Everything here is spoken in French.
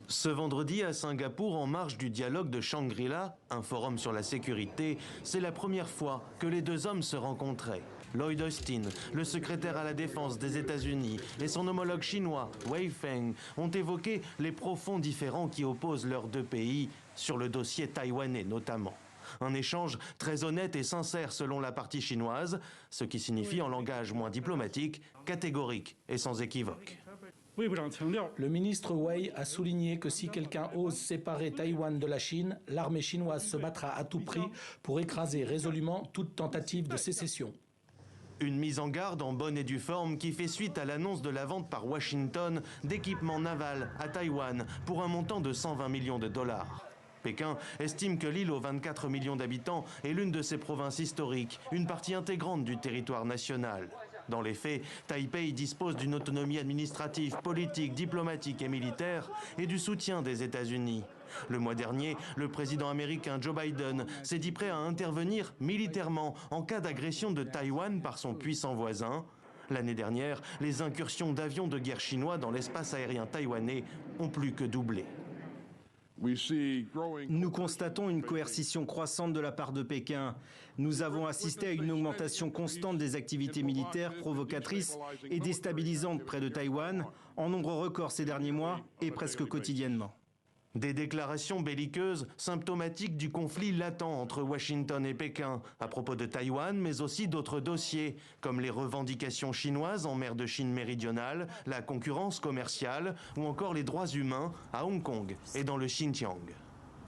Ce vendredi à Singapour, en marge du dialogue de Shangri-La, un forum sur la sécurité, c'est la première fois que les deux hommes se rencontraient. Lloyd Austin, le secrétaire à la défense des États-Unis, et son homologue chinois, Wei Feng, ont évoqué les profonds différends qui opposent leurs deux pays, sur le dossier taïwanais notamment. Un échange très honnête et sincère selon la partie chinoise, ce qui signifie en langage moins diplomatique, catégorique et sans équivoque. Le ministre Wei a souligné que si quelqu'un ose séparer Taïwan de la Chine, l'armée chinoise se battra à tout prix pour écraser résolument toute tentative de sécession. Une mise en garde en bonne et due forme qui fait suite à l'annonce de la vente par Washington d'équipements navals à Taïwan pour un montant de 120 millions de dollars. Pékin estime que l'île aux 24 millions d'habitants est l'une de ses provinces historiques, une partie intégrante du territoire national. Dans les faits, Taipei dispose d'une autonomie administrative, politique, diplomatique et militaire et du soutien des États-Unis. Le mois dernier, le président américain Joe Biden s'est dit prêt à intervenir militairement en cas d'agression de Taïwan par son puissant voisin. L'année dernière, les incursions d'avions de guerre chinois dans l'espace aérien taïwanais ont plus que doublé. Nous constatons une coercition croissante de la part de Pékin. Nous avons assisté à une augmentation constante des activités militaires provocatrices et déstabilisantes près de Taïwan, en nombre record ces derniers mois et presque quotidiennement. Des déclarations belliqueuses symptomatiques du conflit latent entre Washington et Pékin à propos de Taïwan, mais aussi d'autres dossiers, comme les revendications chinoises en mer de Chine méridionale, la concurrence commerciale ou encore les droits humains à Hong Kong et dans le Xinjiang.